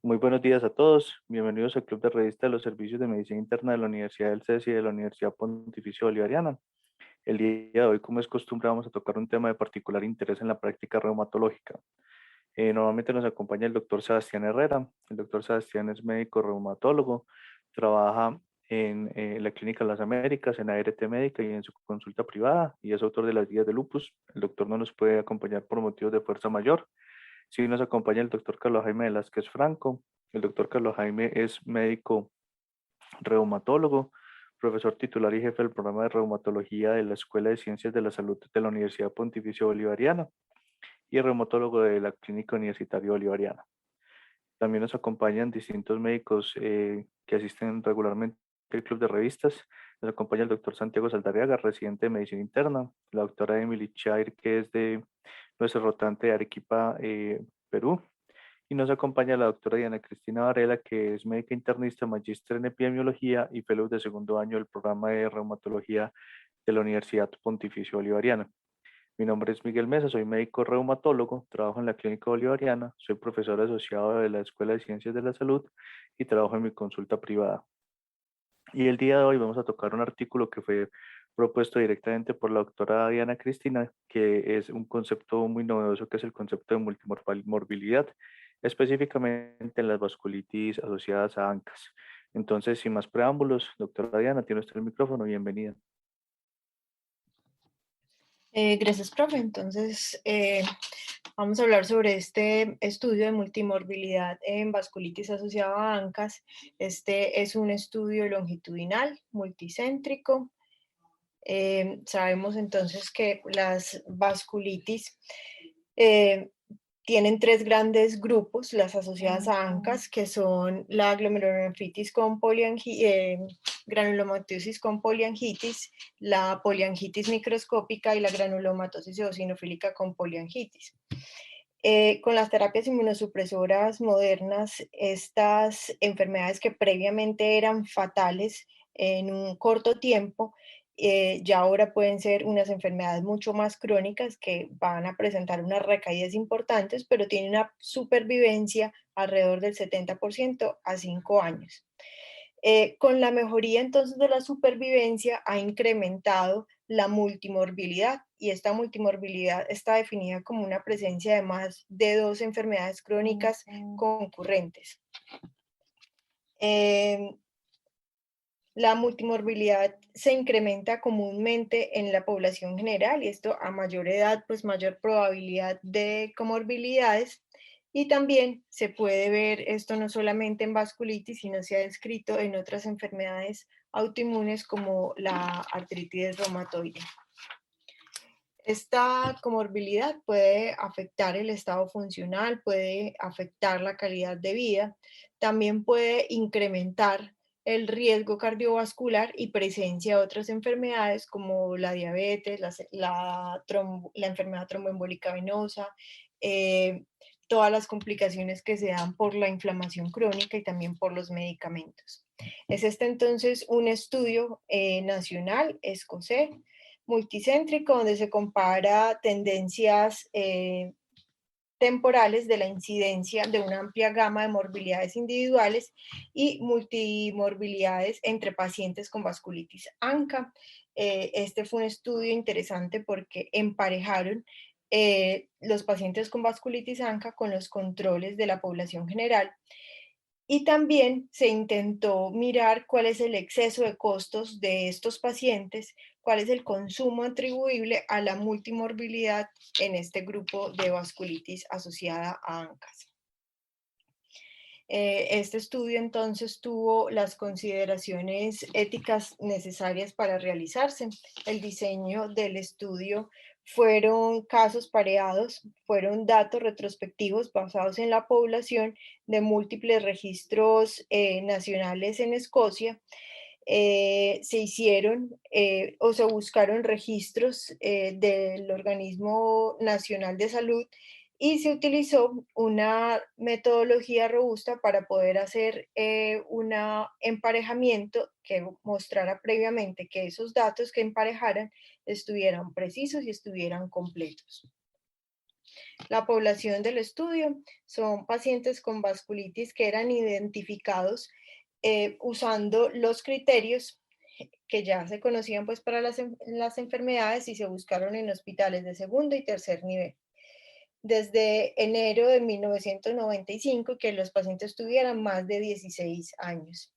Muy buenos días a todos. Bienvenidos al Club de Revista de los Servicios de Medicina Interna de la Universidad del CES y de la Universidad Pontificia Bolivariana. El día de hoy, como es costumbre, vamos a tocar un tema de particular interés en la práctica reumatológica. Normalmente nos acompaña el doctor Sebastián Herrera. El doctor Sebastián es médico reumatólogo, trabaja en la Clínica Las Américas, en ART Médica y en su consulta privada, y es autor de las guías de lupus. El doctor no nos puede acompañar por motivos de fuerza mayor. Sí, nos acompaña el doctor Carlos Jaime Velázquez Franco. El doctor Carlos Jaime es médico reumatólogo, profesor titular y jefe del programa de reumatología de la Escuela de Ciencias de la Salud de la Universidad Pontificia Bolivariana y reumatólogo de la Clínica Universitaria Bolivariana. También nos acompañan distintos médicos que asisten regularmente al Club de Revistas. Nos acompaña el doctor Santiago Saldarriaga, residente de Medicina Interna, la doctora Emily Chair, que es de nuestro rotante de Arequipa, Perú, y nos acompaña la doctora Diana Cristina Varela, que es médica internista, magíster en epidemiología y fellow de segundo año del programa de reumatología de la Universidad Pontificia Bolivariana. Mi nombre es Miguel Mesa, soy médico reumatólogo, trabajo en la Clínica Bolivariana, soy profesor asociado de la Escuela de Ciencias de la Salud y trabajo en mi consulta privada. Y el día de hoy vamos a tocar un artículo que fue propuesto directamente por la doctora Diana Cristina, que es un concepto muy novedoso, que es el concepto de multimorbilidad, específicamente en las vasculitis asociadas a ANCAS. Entonces, sin más preámbulos, doctora Diana, tiene usted el micrófono, bienvenida. Gracias, profe. Entonces, vamos a hablar sobre este estudio de multimorbilidad en vasculitis asociada a ANCAS. Este es un estudio longitudinal, multicéntrico. Sabemos entonces que las vasculitis eh, tienen tres grandes grupos, las asociadas a ANCAS, que son la glomerulonefritis con granulomatosis con poliangitis, la poliangitis microscópica y la granulomatosis eosinofílica con poliangitis. Con las terapias inmunosupresoras modernas, estas enfermedades que previamente eran fatales en un corto tiempo, ya ahora pueden ser unas enfermedades mucho más crónicas que van a presentar unas recaídas importantes, pero tienen una supervivencia alrededor del 70% a 5 años. Con la mejoría entonces de la supervivencia ha incrementado la multimorbilidad, y esta multimorbilidad está definida como una presencia de más de 2 enfermedades crónicas concurrentes. La multimorbilidad se incrementa comúnmente en la población general, y esto a mayor edad, pues mayor probabilidad de comorbilidades. Y también se puede ver esto no solamente en vasculitis, sino se ha descrito en otras enfermedades autoinmunes como la artritis reumatoide. Esta comorbilidad puede afectar el estado funcional, puede afectar la calidad de vida, también puede incrementar el riesgo cardiovascular y presencia de otras enfermedades como la diabetes, la enfermedad tromboembólica venosa, todas las complicaciones que se dan por la inflamación crónica y también por los medicamentos. Es este entonces un estudio nacional escocés multicéntrico, donde se compara tendencias temporales de la incidencia de una amplia gama de morbilidades individuales y multimorbilidades entre pacientes con vasculitis ANCA. Este fue un estudio interesante porque emparejaron los pacientes con vasculitis ANCA con los controles de la población general, y también se intentó mirar cuál es el exceso de costos de estos pacientes, cuál es el consumo atribuible a la multimorbilidad en este grupo de vasculitis asociada a ANCAS. Este estudio entonces tuvo las consideraciones éticas necesarias para realizarse. El diseño del estudio fueron casos pareados, fueron datos retrospectivos basados en la población de múltiples registros nacionales en Escocia. Se hicieron o se buscaron registros del Organismo Nacional de Salud, y se utilizó una metodología robusta para poder hacer un emparejamiento que mostrara previamente que esos datos que emparejaran estuvieran precisos y estuvieran completos. La población del estudio son pacientes con vasculitis que eran identificados usando los criterios que ya se conocían pues para las enfermedades y se buscaron en hospitales de segundo y tercer nivel. Desde enero de 1995 que los pacientes tuvieran más de 16 años.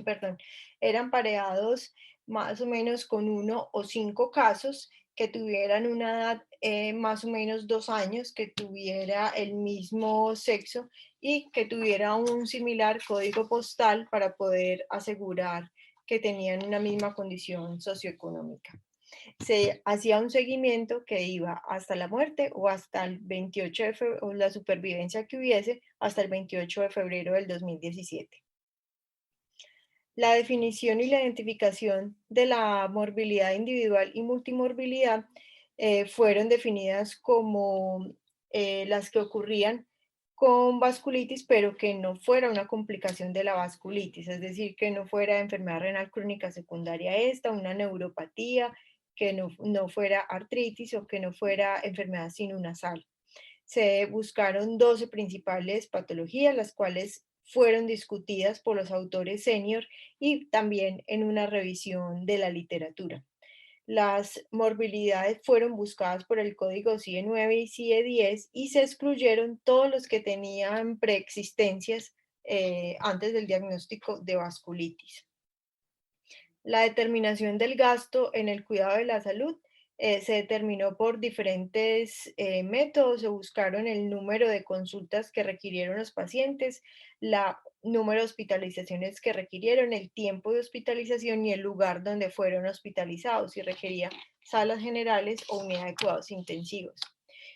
Perdón, eran pareados más o menos con 1 o 5 casos que tuvieran una edad más o menos 2 años, que tuviera el mismo sexo y que tuviera un similar código postal para poder asegurar que tenían una misma condición socioeconómica. Se hacía un seguimiento que iba hasta la muerte o hasta el 28 de febrero, o la supervivencia que hubiese hasta el 28 de febrero del 2017. La definición y la identificación de la morbilidad individual y multimorbilidad fueron definidas como las que ocurrían con vasculitis, pero que no fuera una complicación de la vasculitis, es decir, que no fuera enfermedad renal crónica secundaria esta, una neuropatía, que no fuera artritis o que no fuera enfermedad sinunasal. Se buscaron 12 principales patologías, las cuales fueron discutidas por los autores senior y también en una revisión de la literatura. Las morbilidades fueron buscadas por el código CIE 9 y CIE 10 y se excluyeron todos los que tenían preexistencias antes del diagnóstico de vasculitis. La determinación del gasto en el cuidado de la salud se determinó por diferentes métodos. Se buscaron el número de consultas que requirieron los pacientes, el número de hospitalizaciones que requirieron, el tiempo de hospitalización y el lugar donde fueron hospitalizados, si requería salas generales o unidad de cuidados intensivos.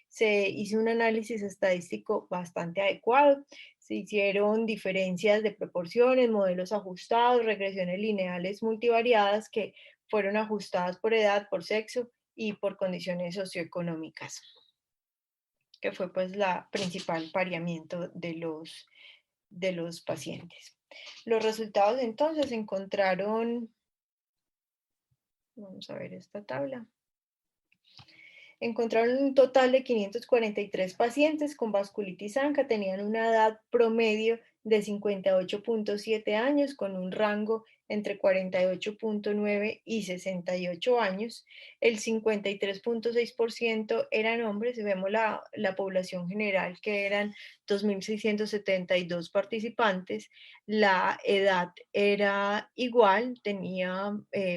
Se hizo un análisis estadístico bastante adecuado. Se hicieron diferencias de proporciones, modelos ajustados, regresiones lineales multivariadas que fueron ajustadas por edad, por sexo y por condiciones socioeconómicas, que fue pues la principal pareamiento de los pacientes. Los resultados entonces encontraron, vamos a ver esta tabla. Encontraron un total de 543 pacientes con vasculitis ANCA, tenían una edad promedio de 58.7 años con un rango entre 48.9 y 68 años. El 53.6% eran hombres, y vemos la población general que eran 2.672 participantes. La edad era igual, tenía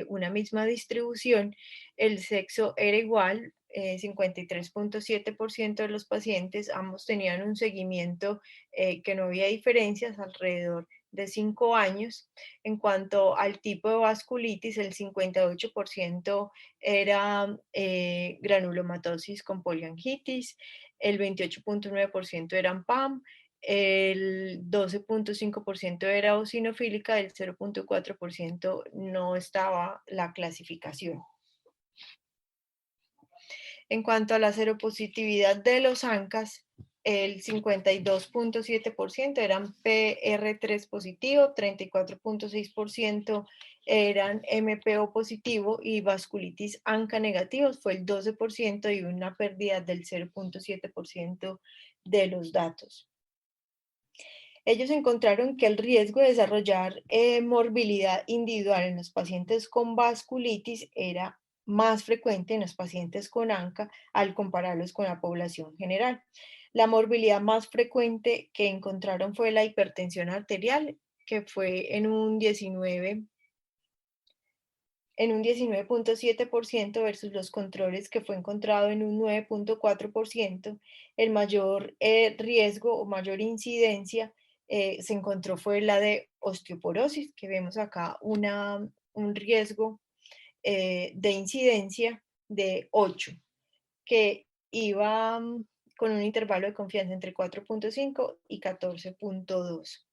una misma distribución, el sexo era igual, 53.7% de los pacientes, ambos tenían un seguimiento que no había diferencias, alrededor de 5 años. En cuanto al tipo de vasculitis, el 58% era granulomatosis con poliangitis, el 28.9% eran PAM, el 12.5% era eosinofílica, el 0.4% no estaba la clasificación. En cuanto a la seropositividad de los ANCAS, el 52.7% eran PR3 positivo, 34.6% eran MPO positivo y vasculitis ANCA negativos fue el 12% y una pérdida del 0.7% de los datos. Ellos encontraron que el riesgo de desarrollar morbilidad individual en los pacientes con vasculitis era más frecuente en los pacientes con ANCA al compararlos con la población general. La morbilidad más frecuente que encontraron fue la hipertensión arterial, que fue en un 19.7% versus los controles que fue encontrado en un 9.4%. El mayor riesgo o mayor incidencia se encontró fue la de osteoporosis, que vemos acá un riesgo de incidencia de 8, que iba con un intervalo de confianza entre 4.5 y 14.2.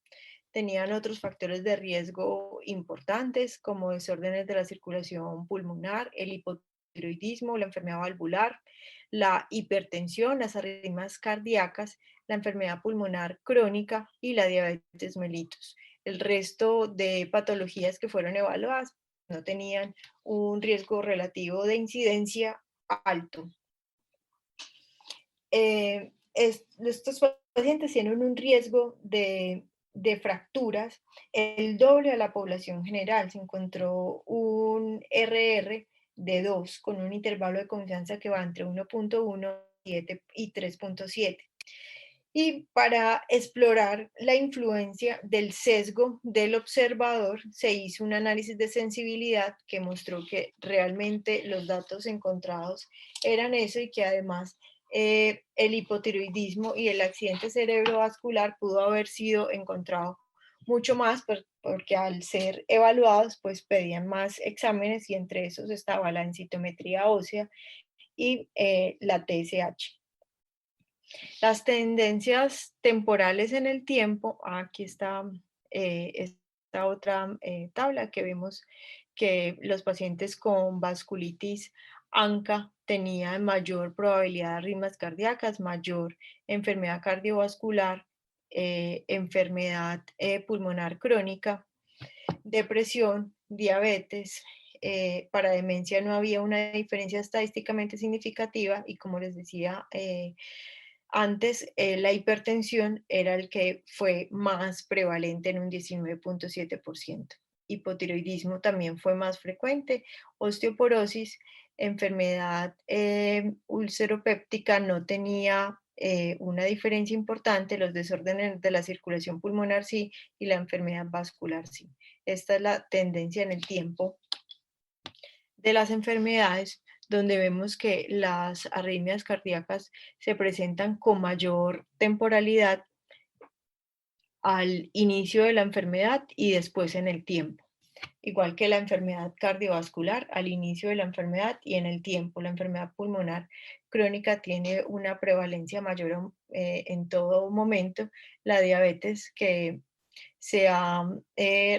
Tenían otros factores de riesgo importantes como desórdenes de la circulación pulmonar, el hipotiroidismo, la enfermedad valvular, la hipertensión, las arritmias cardíacas, la enfermedad pulmonar crónica y la diabetes mellitus. El resto de patologías que fueron evaluadas no tenían un riesgo relativo de incidencia alto. estos pacientes tienen un riesgo de fracturas el doble a la población general. Se encontró un RR de 2 con un intervalo de confianza que va entre 1.17 y 3.7. Y para explorar la influencia del sesgo del observador, se hizo un análisis de sensibilidad que mostró que realmente los datos encontrados eran eso y que además el hipotiroidismo y el accidente cerebrovascular pudo haber sido encontrado mucho más porque al ser evaluados pues pedían más exámenes y entre esos estaba la densitometría ósea y la TSH. Las tendencias temporales en el tiempo, aquí está esta otra tabla que vemos que los pacientes con vasculitis ANCA tenían mayor probabilidad de arritmias cardíacas, mayor enfermedad cardiovascular, enfermedad pulmonar crónica, depresión, diabetes. Para demencia no había una diferencia estadísticamente significativa y como les decía, antes la hipertensión era el que fue más prevalente en un 19.7%. Hipotiroidismo también fue más frecuente. Osteoporosis, enfermedad ulceropéptica no tenía una diferencia importante, los desórdenes de la circulación pulmonar sí y la enfermedad vascular sí. Esta es la tendencia en el tiempo de las enfermedades, donde vemos que las arritmias cardíacas se presentan con mayor temporalidad al inicio de la enfermedad y después en el tiempo. Igual que la enfermedad cardiovascular al inicio de la enfermedad y en el tiempo. La enfermedad pulmonar crónica tiene una prevalencia mayor en todo momento. La diabetes que se ha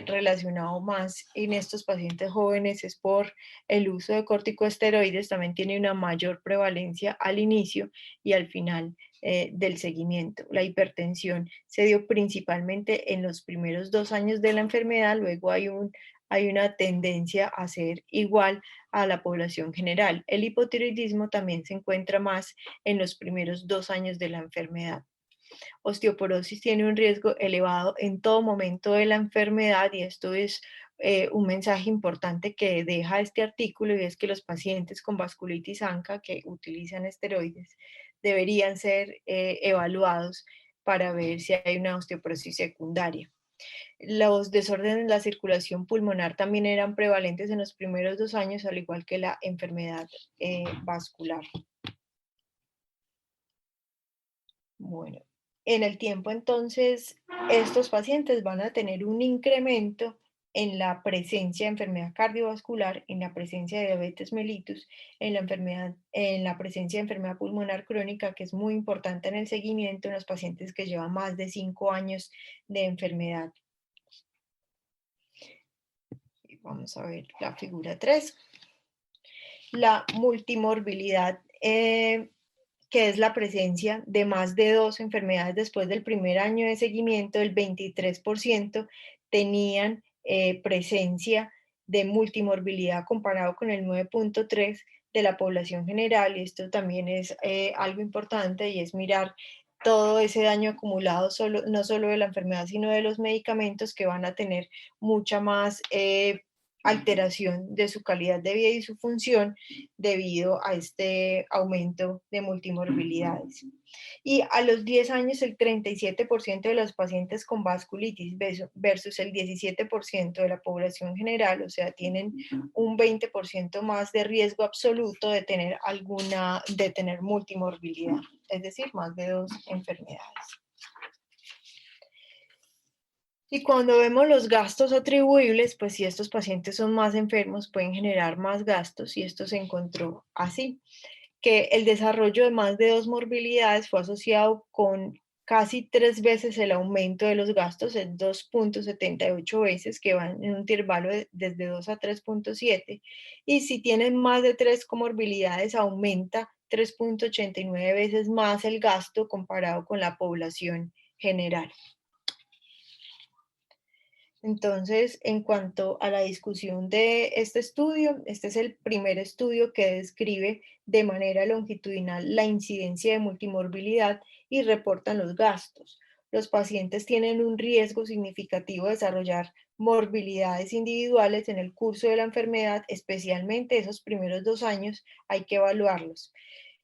relacionado más en estos pacientes jóvenes es por el uso de corticosteroides, también tiene una mayor prevalencia al inicio y al final del seguimiento. La hipertensión se dio principalmente en los primeros 2 años de la enfermedad, luego hay una tendencia a ser igual a la población general. El hipotiroidismo también se encuentra más en los primeros 2 años de la enfermedad. Osteoporosis tiene un riesgo elevado en todo momento de la enfermedad y esto es un mensaje importante que deja este artículo y es que los pacientes con vasculitis ANCA que utilizan esteroides deberían ser evaluados para ver si hay una osteoporosis secundaria. Los desórdenes de la circulación pulmonar también eran prevalentes en los primeros 2 años, al igual que la enfermedad vascular. Bueno, en el tiempo entonces, estos pacientes van a tener un incremento en la presencia de enfermedad cardiovascular, en la presencia de diabetes mellitus, en la presencia de enfermedad pulmonar crónica, que es muy importante en el seguimiento en los pacientes que llevan más de 5 años de enfermedad. Y vamos a ver la figura 3. La multimorbilidad que es la presencia de más de 2 enfermedades después del primer año de seguimiento, el 23% tenían presencia de multimorbilidad comparado con el 9.3% de la población general. Y esto también es algo importante y es mirar todo ese daño acumulado, no solo de la enfermedad, sino de los medicamentos que van a tener mucha más alteración de su calidad de vida y su función debido a este aumento de multimorbilidades. Y a los 10 años, el 37% de los pacientes con vasculitis versus el 17% de la población general, o sea, tienen un 20% más de riesgo absoluto de tener multimorbilidad, es decir, más de 2 enfermedades. Y cuando vemos los gastos atribuibles, pues si estos pacientes son más enfermos, pueden generar más gastos y esto se encontró así, que el desarrollo de más de 2 morbilidades fue asociado con casi 3 veces el aumento de los gastos, es 2.78 veces, que van en un intervalo desde 2 a 3.7, y si tienen más de 3 comorbilidades, aumenta 3.89 veces más el gasto comparado con la población general. Entonces, en cuanto a la discusión de este estudio, este es el primer estudio que describe de manera longitudinal la incidencia de multimorbilidad y reportan los gastos. Los pacientes tienen un riesgo significativo de desarrollar morbilidades individuales en el curso de la enfermedad, especialmente esos primeros 2 años, hay que evaluarlos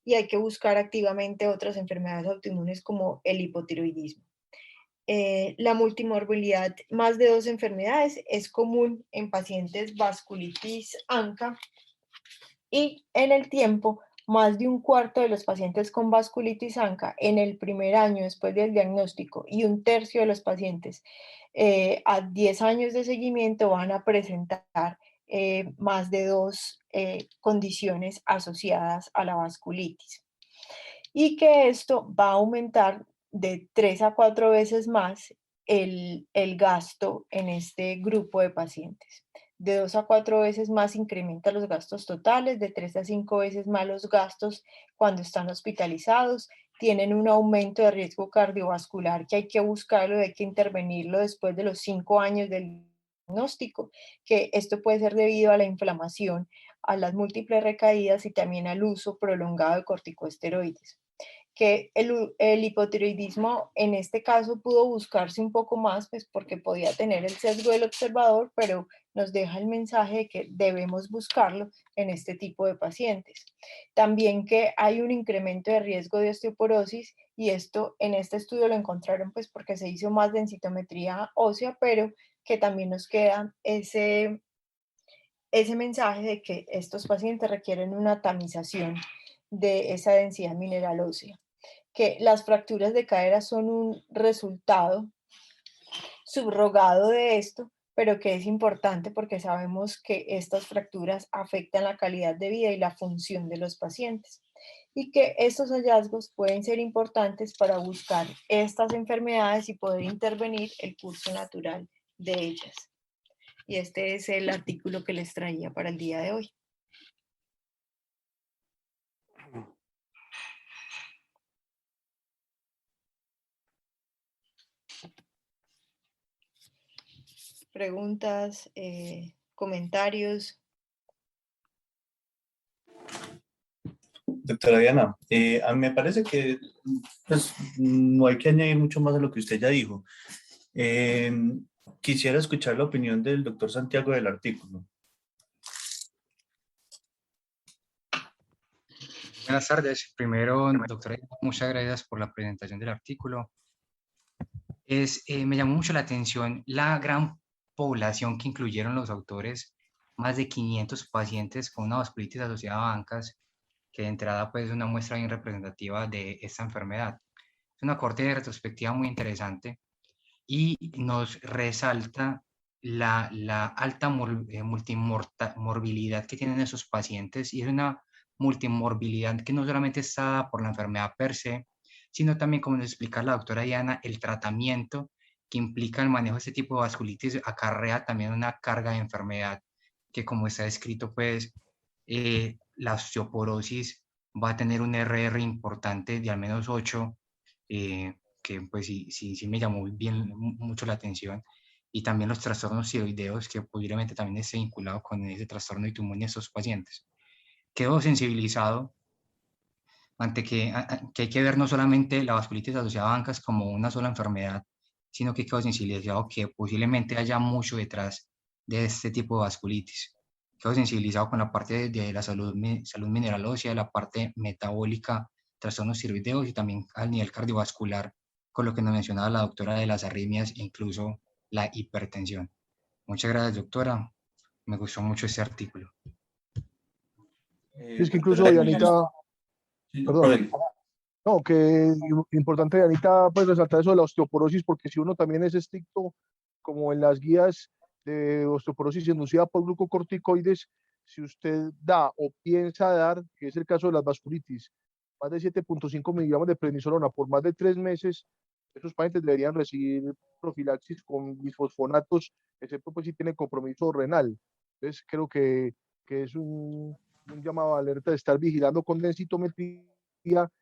y hay que buscar activamente otras enfermedades autoinmunes como el hipotiroidismo. La multimorbilidad, más de 2 enfermedades, es común en pacientes vasculitis ANCA y en el tiempo, más de un cuarto de los pacientes con vasculitis ANCA en el primer año después del diagnóstico y un tercio de los pacientes a 10 años de seguimiento van a presentar más de 2 condiciones asociadas a la vasculitis y que esto va a aumentar de 3 a 4 veces más el gasto en este grupo de pacientes. De 2 a 4 veces más incrementa los gastos totales, de 3 a 5 veces más los gastos cuando están hospitalizados, tienen un aumento de riesgo cardiovascular que hay que buscarlo, hay que intervenirlo después de los 5 años del diagnóstico, que esto puede ser debido a la inflamación, a las múltiples recaídas y también al uso prolongado de corticosteroides. Que el hipotiroidismo en este caso pudo buscarse un poco más, pues porque podía tener el sesgo del observador, pero nos deja el mensaje de que debemos buscarlo en este tipo de pacientes. También que hay un incremento de riesgo de osteoporosis y esto en este estudio lo encontraron pues porque se hizo más densitometría ósea, pero que también nos queda ese mensaje de que estos pacientes requieren una tamización de esa densidad mineral ósea, que las fracturas de cadera son un resultado subrogado de esto, pero que es importante porque sabemos que estas fracturas afectan la calidad de vida y la función de los pacientes y que estos hallazgos pueden ser importantes para buscar estas enfermedades y poder intervenir el curso natural de ellas. Y este es el artículo que les traía para el día de hoy. Preguntas, comentarios. Doctora Diana, a mí me parece que pues, no hay que añadir mucho más a lo que usted ya dijo. Eh, Quisiera escuchar la opinión del doctor Santiago del artículo. Buenas tardes. Primero, doctora, muchas gracias por la presentación del artículo. Me llamó mucho la atención la gran población que incluyeron los autores, más de 500 pacientes con una vasculitis asociada a ANCAS, que de entrada pues, es una muestra bien representativa de esta enfermedad. Es una corte de retrospectiva muy interesante y nos resalta la alta multimorbilidad que tienen esos pacientes, y es una multimorbilidad que no solamente está dada por la enfermedad per se, sino también, como nos explica la doctora Diana, el tratamiento que implica el manejo de este tipo de vasculitis acarrea también una carga de enfermedad que, como está escrito, pues la osteoporosis va a tener un RR importante de al menos 8, que pues sí me llamó mucho la atención, y también los trastornos tiroideos, que posiblemente también esté vinculado con ese trastorno autoinmune de estos pacientes. Quedo sensibilizado ante que hay que ver no solamente la vasculitis asociada a bancas como una sola enfermedad, sino que quedo sensibilizado que posiblemente haya mucho detrás de este tipo de vasculitis. Quedo sensibilizado con la parte de la salud mineral ósea, la parte metabólica, trastornos tiroideos, y también al nivel cardiovascular, con lo que nos mencionaba la doctora de las arritmias e incluso la hipertensión. Muchas gracias, doctora. Me gustó mucho este artículo. Es que incluso Dianita, perdón, no, que importante Dianita, pues resaltar eso de la osteoporosis, porque si uno también es estricto, como en las guías de osteoporosis inducida por glucocorticoides, si usted da o piensa dar, que es el caso de las vasculitis, más de 7,5 miligramos de prednisolona por más de 3 meses, esos pacientes deberían recibir profilaxis con bisfosfonatos, excepto pues si tienen compromiso renal. Entonces creo que es un llamado de alerta de estar vigilando con densitometría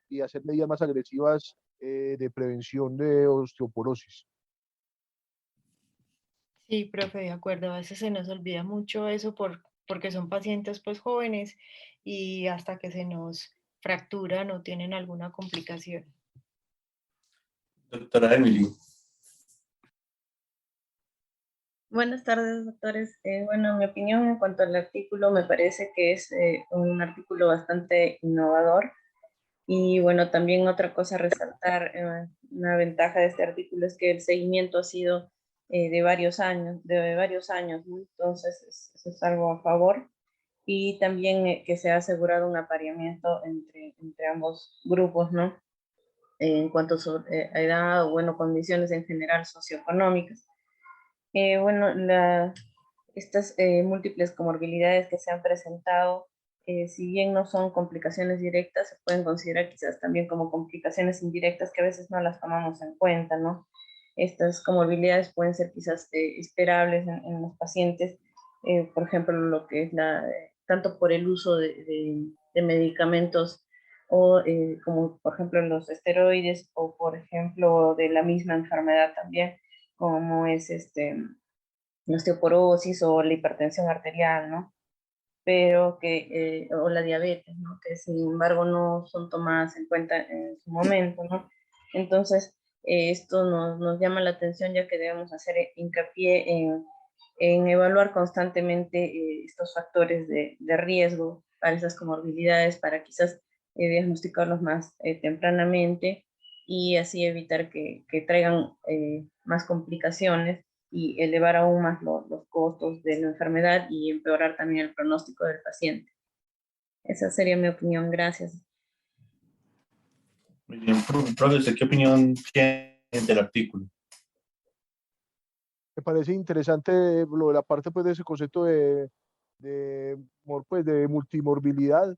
y hacer medidas más agresivas de prevención de osteoporosis. Sí, profe, de acuerdo. A veces se nos olvida mucho eso porque son pacientes pues jóvenes y hasta que se nos fracturan o tienen alguna complicación. Doctora Emily. Buenas tardes, doctores. Bueno, mi opinión en cuanto al artículo me parece que es un artículo bastante innovador. Y bueno, también otra cosa a resaltar, una ventaja de este artículo es que el seguimiento ha sido de varios años, ¿no? Entonces, eso es algo a favor. Y también que se ha asegurado un apareamiento entre ambos grupos, ¿no? En cuanto a edad o, bueno, condiciones en general socioeconómicas. Bueno, estas múltiples comorbilidades que se han presentado, si bien no son complicaciones directas, se pueden considerar quizás también como complicaciones indirectas que a veces no las tomamos en cuenta, ¿no? Estas comorbilidades pueden ser quizás esperables en los pacientes, por ejemplo, lo que es tanto por el uso de medicamentos o como por ejemplo los esteroides o por ejemplo de la misma enfermedad también, como es la osteoporosis o la hipertensión arterial, ¿no? Pero o la diabetes, ¿no? Que sin embargo no son tomadas en cuenta en su momento, ¿no? Entonces, esto nos llama la atención ya que debemos hacer hincapié en evaluar constantemente estos factores de riesgo para esas comorbilidades, para quizás diagnosticarlos más tempranamente y así evitar que traigan más complicaciones y elevar aún más los costos de la enfermedad y empeorar también el pronóstico del paciente. Esa sería mi opinión. Gracias. Muy bien, profe, ¿usted qué opinión tiene del artículo? Me parece interesante lo de la parte pues, de ese concepto pues, de multimorbilidad.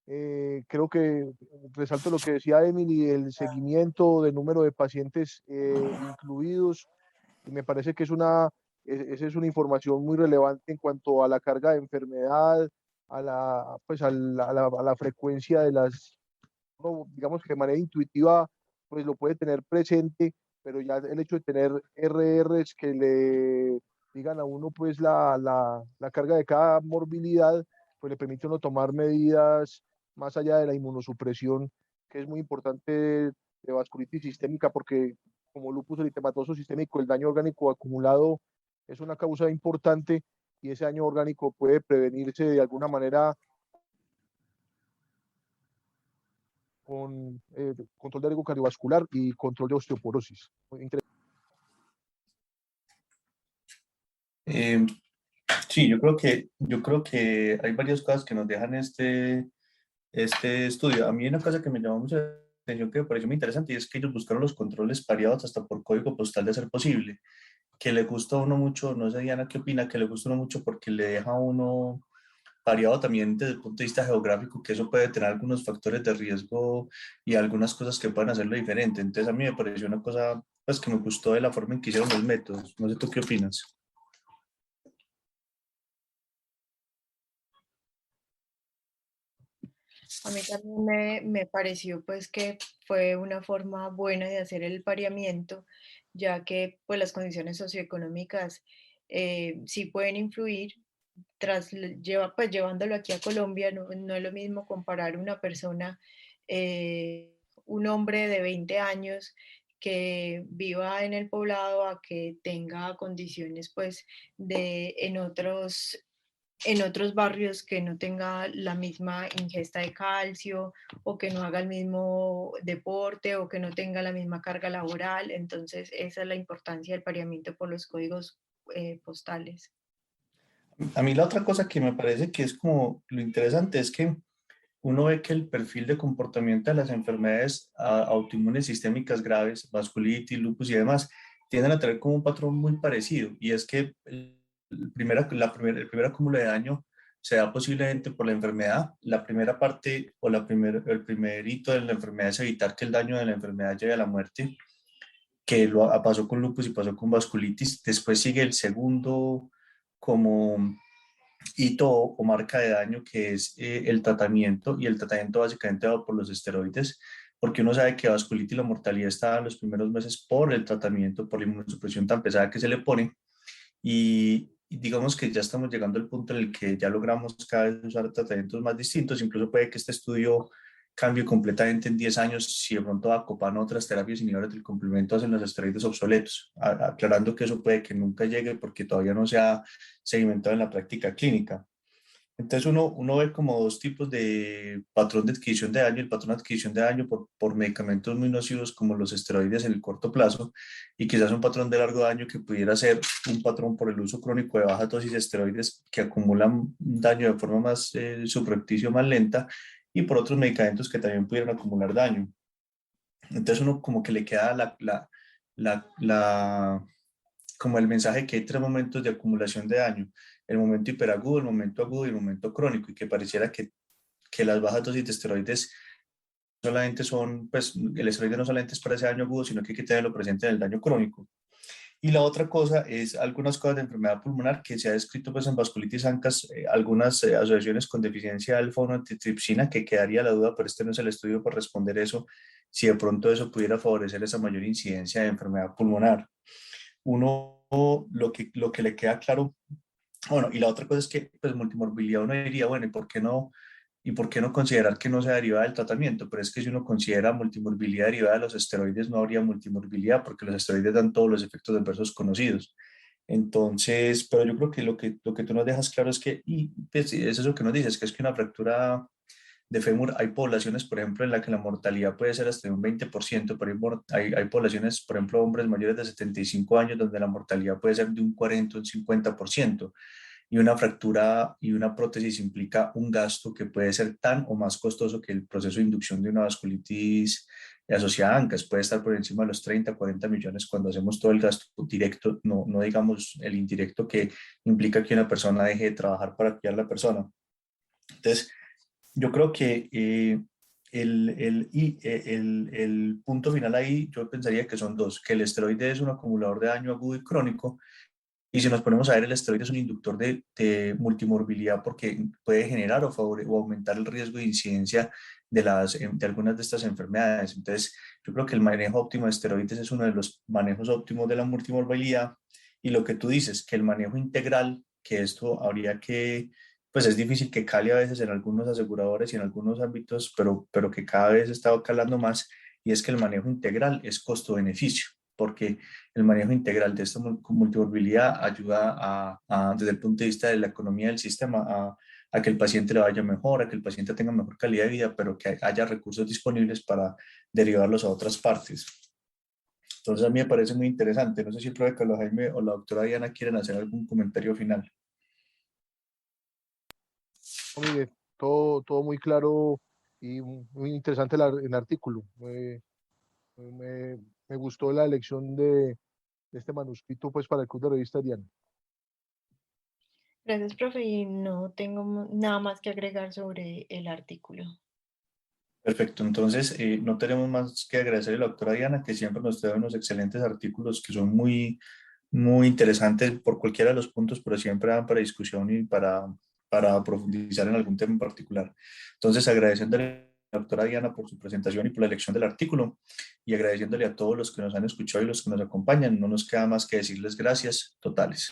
Creo que resalto lo que decía Emily, el seguimiento del número de pacientes incluidos, y me parece que esa es una información muy relevante en cuanto a la carga de enfermedad, pues a la frecuencia de uno, digamos que de manera intuitiva, pues lo puede tener presente, pero ya el hecho de tener RRs que le digan a uno pues la carga de cada morbilidad, pues le permite a uno tomar medidas más allá de la inmunosupresión, que es muy importante de vasculitis sistémica, porque como lupus eritematoso sistémico, el daño orgánico acumulado es una causa importante y ese daño orgánico puede prevenirse de alguna manera con control de riesgo cardiovascular y control de osteoporosis. Eh, sí, yo creo que hay varias cosas que nos dejan este estudio. A mí hay una cosa que me llamó mucho la atención que me pareció muy interesante y es que ellos buscaron los controles pareados hasta por código postal de ser posible, que le gusta a uno mucho, no sé Diana qué opina, que le gusta a uno mucho porque le deja a uno variado también desde el punto de vista geográfico, que eso puede tener algunos factores de riesgo y algunas cosas que pueden hacerlo diferente. Entonces a mí me pareció una cosa pues, que me gustó de la forma en que hicieron los métodos. No sé tú qué opinas. A mí también me pareció pues que fue una forma buena de hacer el pareamiento, ya que pues las condiciones socioeconómicas sí pueden influir. Pues llevándolo aquí a Colombia, no es lo mismo comparar una persona, un hombre de 20 años que viva en el poblado a que tenga condiciones pues en otros barrios que no tenga la misma ingesta de calcio o que no haga el mismo deporte o que no tenga la misma carga laboral. Entonces, esa es la importancia del pareamiento por los códigos postales. A mí la otra cosa que me parece que es como lo interesante es que uno ve que el perfil de comportamiento de las enfermedades autoinmunes sistémicas graves, vasculitis, lupus y demás, tienden a tener como un patrón muy parecido, y es que el primer acúmulo de daño se da posiblemente por la enfermedad. La primera parte o el primer hito de la enfermedad es evitar que el daño de la enfermedad llegue a la muerte, que pasó con lupus y pasó con vasculitis. Después sigue el segundo como hito o marca de daño, que es el tratamiento, y el tratamiento básicamente dado por los esteroides, porque uno sabe que vasculitis y la mortalidad está en los primeros meses por el tratamiento, por la inmunosupresión tan pesada que se le pone. y digamos que ya estamos llegando al punto en el que ya logramos cada vez usar tratamientos más distintos. Incluso puede que este estudio cambie completamente en 10 años si de pronto acopan otras terapias inhibidoras del complemento hacen los esteroides obsoletos, aclarando que eso puede que nunca llegue porque todavía no se ha sedimentado en la práctica clínica. Entonces uno ve como dos tipos de patrón de adquisición de daño, el patrón de adquisición de daño por medicamentos muy nocivos como los esteroides en el corto plazo y quizás un patrón de largo daño que pudiera ser un patrón por el uso crónico de baja dosis de esteroides que acumulan daño de forma más subrepticia o más lenta y por otros medicamentos que también pudieran acumular daño. Entonces uno como que le queda como el mensaje que hay tres momentos de acumulación de daño: el momento hiperagudo, el momento agudo y el momento crónico, y que pareciera que las bajas dosis de esteroides solamente son, pues el esteroide no solamente es para ese daño agudo, sino que hay que tenerlo presente en el daño crónico. Y la otra cosa es algunas cosas de enfermedad pulmonar que se ha descrito pues en vasculitis ANCAS, algunas asociaciones con deficiencia de alfa-1-antitrypsina, que quedaría la duda, pero este no es el estudio para responder eso, si de pronto eso pudiera favorecer esa mayor incidencia de enfermedad pulmonar. Uno, lo que le queda claro, bueno, y la otra cosa es que pues multimorbilidad uno diría, bueno, ¿y por qué no considerar que no se deriva del tratamiento? Pero es que si uno considera multimorbilidad derivada de los esteroides, no habría multimorbilidad porque los esteroides dan todos los efectos adversos conocidos. Entonces, pero yo creo que lo que tú nos dejas claro es que, y pues, es eso que nos dices, que es que una fractura de fémur, hay poblaciones, por ejemplo, en la que la mortalidad puede ser hasta de un 20%, pero hay poblaciones, por ejemplo, hombres mayores de 75 años, donde la mortalidad puede ser de un 40, un 50%, y una fractura y una prótesis implica un gasto que puede ser tan o más costoso que el proceso de inducción de una vasculitis asociada a ANCAS. Puede estar por encima de los 30, 40 millones cuando hacemos todo el gasto directo, no digamos el indirecto que implica que una persona deje de trabajar para cuidar a la persona. Entonces, yo creo que el punto final ahí, yo pensaría que son dos: que el esteroide es un acumulador de daño agudo y crónico, y si nos ponemos a ver, el esteroide es un inductor de multimorbilidad porque puede generar o aumentar el riesgo de incidencia de algunas de estas enfermedades. Entonces, yo creo que el manejo óptimo de esteroides es uno de los manejos óptimos de la multimorbilidad, y lo que tú dices, que el manejo integral, que esto habría que, pues es difícil que cale a veces en algunos aseguradores y en algunos ámbitos, pero que cada vez está calando más, y es que el manejo integral es costo-beneficio, porque el manejo integral de esta multimorbilidad ayuda desde el punto de vista de la economía del sistema a que el paciente le vaya mejor, a que el paciente tenga mejor calidad de vida, pero que haya recursos disponibles para derivarlos a otras partes. Entonces a mí me parece muy interesante. No sé si el profe Carlos Jaime o la doctora Diana quieren hacer algún comentario final. Mire, todo muy claro y muy interesante el artículo. Me, me gustó la elección de este manuscrito pues para el Club de Revistas Diana. Gracias, profe, y no tengo nada más que agregar sobre el artículo. Perfecto, entonces no tenemos más que agradecerle a la doctora Diana, que siempre nos trae unos excelentes artículos que son muy interesantes por cualquiera de los puntos, pero siempre dan para discusión y para profundizar en algún tema en particular. Entonces, agradeciéndole a la doctora Diana por su presentación y por la elección del artículo, y agradeciéndole a todos los que nos han escuchado y los que nos acompañan. No nos queda más que decirles gracias totales.